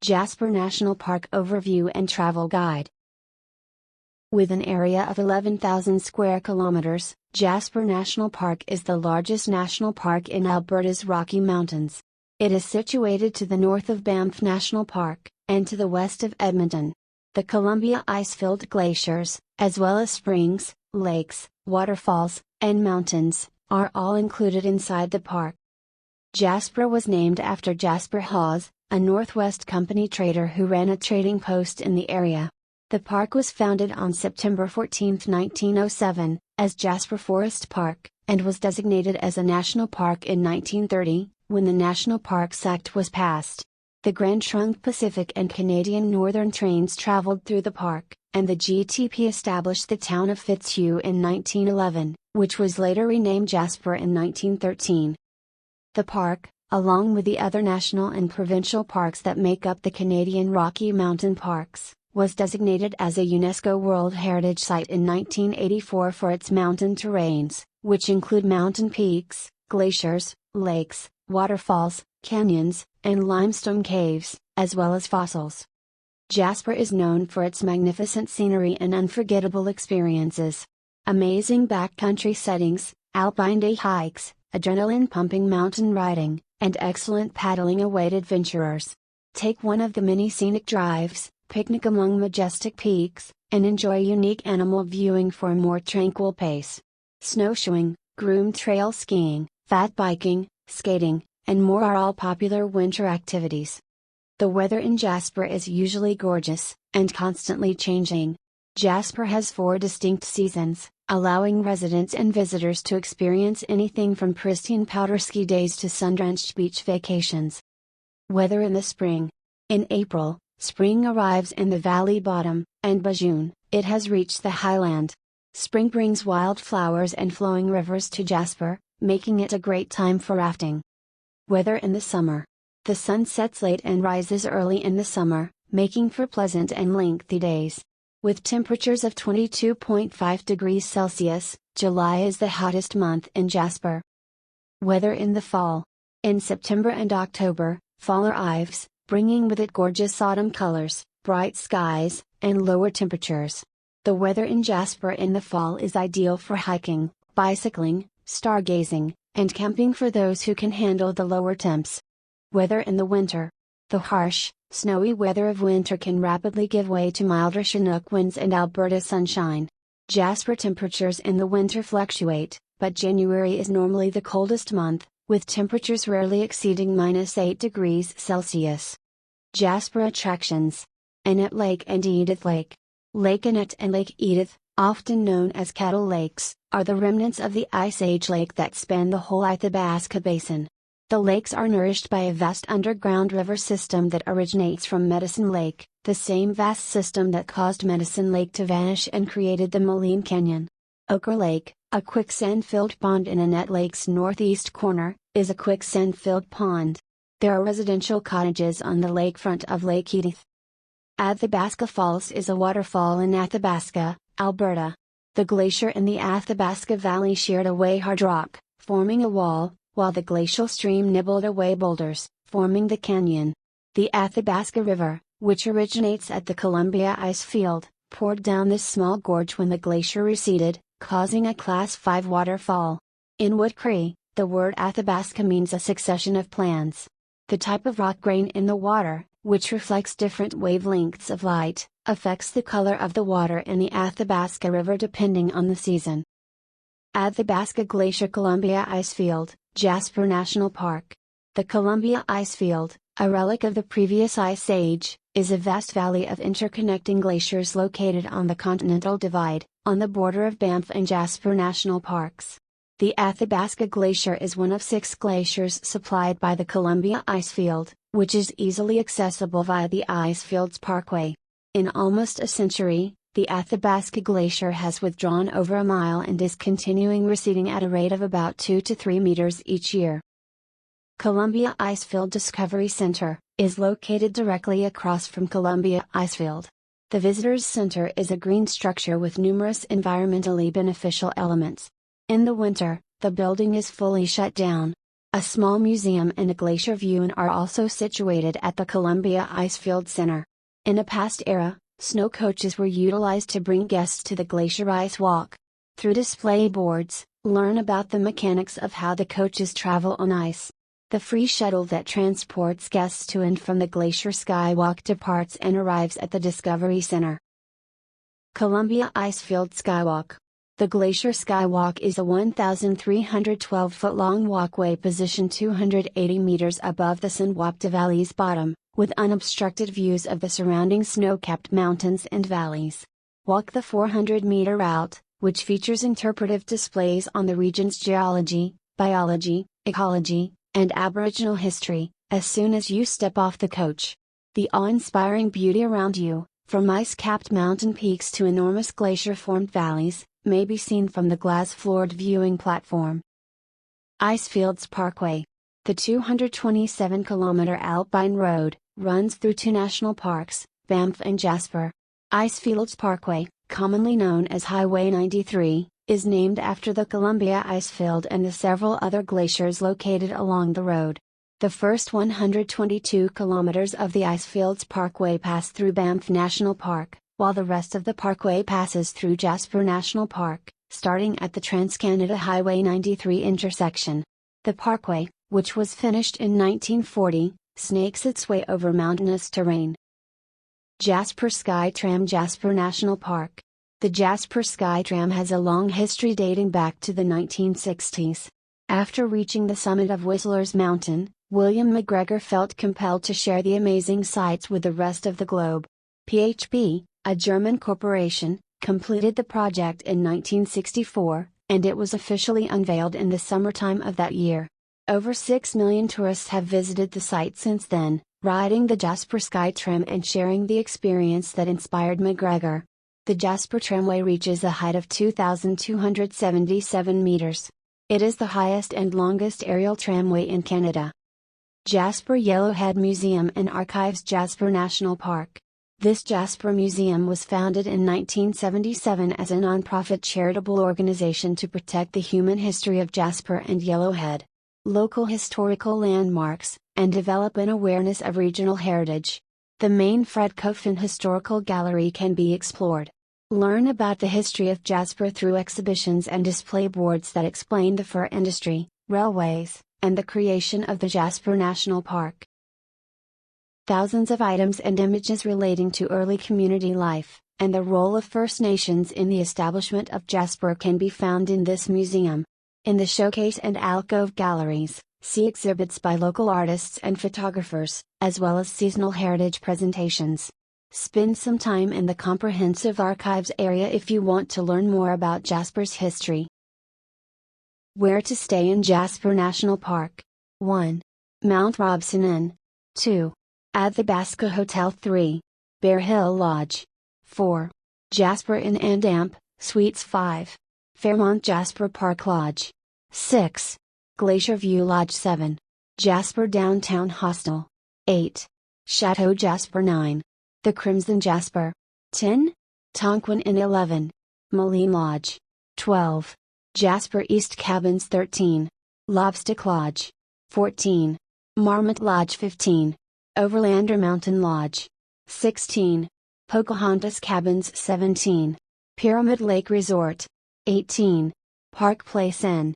Jasper National Park Overview and Travel Guide. With an area of 11,000 square kilometers, Jasper National Park is the largest national park in Alberta's Rocky Mountains. It is situated to the north of Banff National Park, and to the west of Edmonton. The Columbia Icefield glaciers, as well as springs, lakes, waterfalls, and mountains, are all included inside the park. Jasper was named after Jasper Hawes, a Northwest Company trader who ran a trading post in the area. The park was founded on September 14, 1907, as Jasper Forest Park, and was designated as a national park in 1930, when the National Parks Act was passed. The Grand Trunk Pacific and Canadian Northern trains traveled through the park, and the GTP established the town of Fitzhugh in 1911, which was later renamed Jasper in 1913. The park, along with the other national and provincial parks that make up the Canadian Rocky Mountain Parks, was designated as a UNESCO World Heritage Site in 1984 for its mountain terrains, which include mountain peaks, glaciers, lakes, waterfalls, canyons, and limestone caves, as well as fossils. Jasper is known for its magnificent scenery and unforgettable experiences. Amazing backcountry settings, alpine day hikes, adrenaline-pumping mountain riding, and excellent paddling await adventurers. Take one of the many scenic drives, picnic among majestic peaks, and enjoy unique animal viewing for a more tranquil pace. Snowshoeing, groomed trail skiing, fat biking, skating, and more are all popular winter activities. The weather in Jasper is usually gorgeous, and constantly changing. Jasper has 4 distinct seasons, allowing residents and visitors to experience anything from pristine powder ski days to sun-drenched beach vacations. Weather in the spring. In April, spring arrives in the valley bottom, and by June, it has reached the highland. Spring brings wildflowers and flowing rivers to Jasper, making it a great time for rafting. Weather in the summer. The sun sets late and rises early in the summer, making for pleasant and lengthy days. With temperatures of 22.5 degrees Celsius, July is the hottest month in Jasper. Weather in the fall. In September and October, fall arrives, bringing with it gorgeous autumn colors, bright skies, and lower temperatures. The weather in Jasper in the fall is ideal for hiking, bicycling, stargazing, and camping for those who can handle the lower temps. Weather in the winter. The harsh, snowy weather of winter can rapidly give way to milder Chinook winds and Alberta sunshine. Jasper temperatures in the winter fluctuate, but January is normally the coldest month, with temperatures rarely exceeding -8 degrees Celsius. Jasper attractions. Annette Lake and Edith Lake. Lake Annette and Lake Edith, often known as Kettle Lakes, are the remnants of the Ice Age lake that span the whole Athabasca Basin. The lakes are nourished by a vast underground river system that originates from Medicine Lake, the same vast system that caused Medicine Lake to vanish and created the Moline Canyon. Ochre Lake, a quicksand-filled pond in Annette Lake's northeast corner, is a quicksand-filled pond. There are residential cottages on the lakefront of Lake Edith. Athabasca Falls is a waterfall in Athabasca, Alberta. The glacier in the Athabasca Valley sheared away hard rock, forming a wall, while the glacial stream nibbled away boulders, forming the canyon. The Athabasca River, which originates at the Columbia Icefield, poured down this small gorge when the glacier receded, causing a Class 5 waterfall. In Wood Cree, the word Athabasca means a succession of plans. The type of rock grain in the water, which reflects different wavelengths of light, affects the color of the water in the Athabasca River depending on the season. Athabasca Glacier Columbia Icefield, Jasper National Park. The Columbia Icefield, a relic of the previous ice age, is a vast valley of interconnecting glaciers located on the Continental Divide, on the border of Banff and Jasper National Parks. The Athabasca Glacier is one of 6 glaciers supplied by the Columbia Icefield, which is easily accessible via the IceFields Parkway. In almost a century, the Athabasca Glacier has withdrawn over a mile and is continuing receding at a rate of about 2 to 3 meters each year. Columbia Icefield Discovery Center is located directly across from Columbia Icefield. The Visitors Center is a green structure with numerous environmentally beneficial elements. In the winter, the building is fully shut down. A small museum and a glacier view are also situated at the Columbia Icefield Center. In a past era, snow coaches were utilized to bring guests to the glacier ice walk. Through display boards, learn about the mechanics of how the coaches travel on ice. The free shuttle that transports guests to and from the glacier Skywalk departs and arrives at the Discovery Center. Columbia Icefield Skywalk. The Glacier Skywalk is a 1,312-foot-long walkway positioned 280 meters above the Skywalk Valley's bottom, with unobstructed views of the surrounding snow-capped mountains and valleys. Walk the 400-meter route, which features interpretive displays on the region's geology, biology, ecology, and Aboriginal history, as soon as you step off the coach. The awe-inspiring beauty around you, from ice-capped mountain peaks to enormous glacier-formed valleys, may be seen from the glass-floored viewing platform. IceFields Parkway. The 227-kilometer Alpine Road runs through two national parks, Banff and Jasper. IceFields Parkway, commonly known as Highway 93, is named after the Columbia Icefield and the several other glaciers located along the road. The first 122 kilometers of the IceFields Parkway pass through Banff National Park, while the rest of the parkway passes through Jasper National Park, starting at the Trans-Canada Highway 93 intersection. The parkway, which was finished in 1940, snakes its way over mountainous terrain. Jasper SkyTram. Jasper National Park. The Jasper SkyTram has a long history dating back to the 1960s. After reaching the summit of Whistler's Mountain, William McGregor felt compelled to share the amazing sights with the rest of the globe. PHP, a German corporation, completed the project in 1964, and it was officially unveiled in the summertime of that year. Over 6 million tourists have visited the site since then, riding the Jasper SkyTram and sharing the experience that inspired McGregor. The Jasper Tramway reaches a height of 2,277 meters. It is the highest and longest aerial tramway in Canada. Jasper Yellowhead Museum and Archives. Jasper National Park. This Jasper Museum was founded in 1977 as a non-profit charitable organization to protect the human history of Jasper and Yellowhead, local historical landmarks, and develop an awareness of regional heritage. The main Fred Coffin Historical Gallery can be explored. Learn about the history of Jasper through exhibitions and display boards that explain the fur industry, railways, and the creation of the Jasper National Park. Thousands of items and images relating to early community life, and the role of First Nations in the establishment of Jasper can be found in this museum. In the showcase and alcove galleries, see exhibits by local artists and photographers, as well as seasonal heritage presentations. Spend some time in the comprehensive archives area if you want to learn more about Jasper's history. Where to stay in Jasper National Park. 1. Mount Robson Inn. 2. Athabasca Hotel. 3. Bear Hill Lodge. 4. Jasper Inn and Amp, Suites 5. Fairmont Jasper Park Lodge. 6. Glacier View Lodge. 7. Jasper Downtown Hostel. 8. Chateau Jasper. 9. The Crimson Jasper. 10. Tonquin Inn. 11. Moline Lodge. 12. Jasper East Cabins. 13. Lobstick Lodge. 14. Marmot Lodge. 15. Overlander Mountain Lodge. 16. Pocahontas Cabins. 17. Pyramid Lake Resort. 18. Park Place Inn.